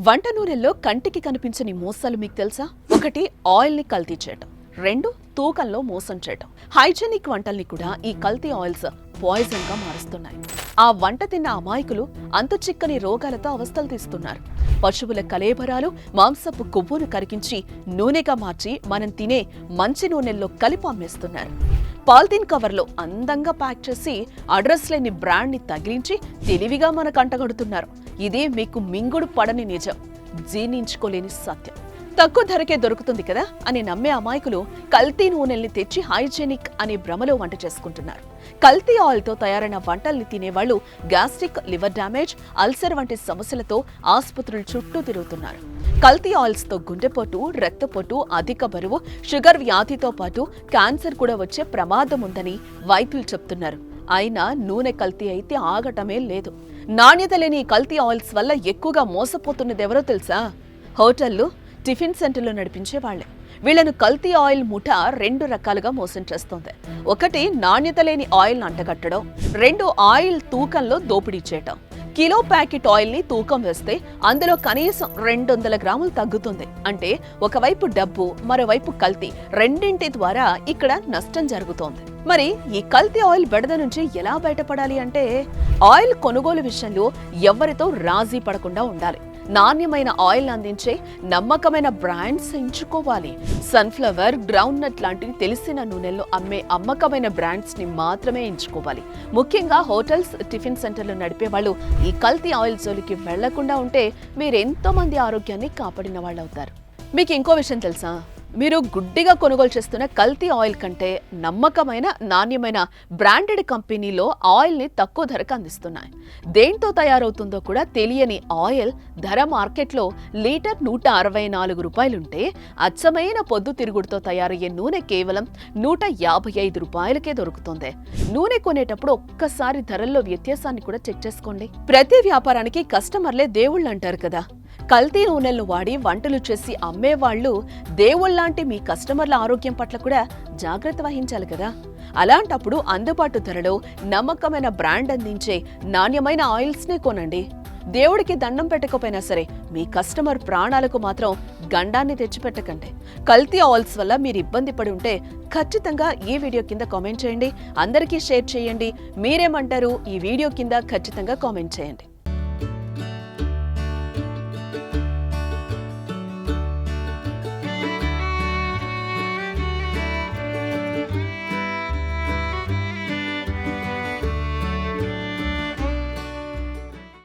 వంట నూనెల్లో కంటికి కనిపించని మోసాలు మీకు తెలుసా? ఒకటి, ఆయిల్ని కల్తీ చేయటం. రెండు, తూకంలో మోసం చేయటం. హైజెనిక్ వంటల్ని కూడా ఈ కల్తీ ఆయిల్స్ పాయిజన్ గా మారుస్తున్నాయి. ఆ వంట తిన్న అమాయకులు అంతు చిక్కని రోగాలతో అవస్థలు తీస్తున్నారు. పశువుల కలేబరాలు, మాంసపు కొవ్వును కరిగించి నూనెగా మార్చి మనం తినే మంచి నూనెల్లో కలిపి అమ్మేస్తున్నారు. పాలిథిన్ కవర్లో అందంగా ప్యాక్ చేసి అడ్రస్ లేని బ్రాండ్ ని తగిలించి తెలివిగా మనకు అంటగడుతున్నారు. ఇదే మీకు మింగుడు పడని నిజం, జీర్ణించుకోలేని సత్యం. తక్కువ ధరకే దొరుకుతుంది కదా అని నమ్మే అమాయకులు కల్తీ నూనెల్ని తెచ్చి హైజెనిక్ అనే భ్రమలో వంట చేసుకుంటున్నారు. కల్తీ ఆయిల్తో తయారైన వంటల్ని తినేవాళ్లు గ్యాస్ట్రిక్, లివర్ డ్యామేజ్, అల్సర్ వంటి సమస్యలతో ఆసుపత్రుల చుట్టూ తిరుగుతున్నారు. కల్తీ ఆయిల్స్ తో గుండెపోటు, రక్తపోటు, అధిక బరువు, షుగర్ వ్యాధితో పాటు క్యాన్సర్ కూడా వచ్చే ప్రమాదం ఉందని వైద్యులు చెప్తున్నారు. అయినా నూనె కల్తీ అయితే ఆగటమే లేదు. నాణ్యత లేని కల్తీ ఆయిల్స్ వల్ల ఎక్కువగా మోసపోతున్నదెవరో తెలుసా? హోటళ్లు, టిఫిన్ సెంటర్లు నడిపించే వాళ్లే. వీళ్లను కల్తీ ఆయిల్ ముఠా రెండు రకాలుగా మోసం చేస్తోంది. ఒకటి, నాణ్యత లేని ఆయిల్ అంటగట్టడం. రెండు, ఆయిల్ తూకంలో దోపిడీ చేయటం. కిలో ప్యాకెట్ ఆయిల్ ని తూకం వేస్తే అందులో కనీసం 200 గ్రాములు తగ్గుతుంది. అంటే ఒకవైపు డబ్బు, మరోవైపు కల్తీ, రెండింటి ద్వారా ఇక్కడ నష్టం జరుగుతోంది. మరి ఈ కల్తీ ఆయిల్ బెడద నుంచి ఎలా బయటపడాలి అంటే, ఆయిల్ కొనుగోలు విషయంలో ఎవరితో రాజీ పడకుండా ఉండాలి. నాణ్యమైన ఆయిల్ అందించే నమ్మకమైన బ్రాండ్స్ ఎంచుకోవాలి. సన్ఫ్లవర్, గ్రౌండ్ నట్ లాంటి తెలిసిన నూనెల్లో అమ్మే అమ్మకమైన బ్రాండ్స్ ని మాత్రమే ఎంచుకోవాలి. ముఖ్యంగా హోటల్స్, టిఫిన్ సెంటర్లు నడిపే వాళ్ళు ఈ కల్తీ ఆయిల్ జోలికి వెళ్లకుండా ఉంటే మీరెంతో మంది ఆరోగ్యాన్ని కాపాడిన వాళ్ళు అవుతారు. మీకు ఇంకో విషయం తెలుసా? మీరు గుడ్డిగా కొనుగోలు చేస్తున్న కల్తీ ఆయిల్ కంటే నమ్మకమైన, నాణ్యమైన బ్రాండెడ్ కంపెనీలో ఆయిల్ ని తక్కువ ధరకు అందిస్తున్నాయి. దేంతో తయారవుతుందో కూడా తెలియని ఆయిల్ ధర మార్కెట్లో లీటర్ 164 రూపాయలుంటే, అచ్చమైన పొద్దుతిరుగుడుతో తయారయ్యే నూనె కేవలం 155 రూపాయలకే దొరుకుతుంది. నూనె కొనేటప్పుడు ఒక్కసారి ధరల్లో వ్యత్యాసాన్ని కూడా చెక్ చేసుకోండి. ప్రతి వ్యాపారానికి కస్టమర్లే దేవుళ్ళు అంటారు కదా. కల్తీ నూనెలను వాడి వంటలు చేసి అమ్మేవాళ్లు దేవుళ్లాంటి మీ కస్టమర్ల ఆరోగ్యం పట్ల కూడా జాగ్రత్త వహించాలి కదా. అలాంటప్పుడు అందుబాటు ధరలో నమ్మకమైన బ్రాండ్ అందించే నాణ్యమైన ఆయిల్స్ నే కొనండి. దేవుడికి దండం పెట్టకపోయినా సరే మీ కస్టమర్ ప్రాణాలకు మాత్రం గండాన్ని తెచ్చిపెట్టకండి. కల్తీ ఆయిల్స్ వల్ల మీరు ఇబ్బంది పడి ఉంటే ఖచ్చితంగా ఈ వీడియో కింద కామెంట్ చేయండి. అందరికీ షేర్ చేయండి. మీరేమంటారు? ఈ వీడియో కింద ఖచ్చితంగా కామెంట్ చేయండి.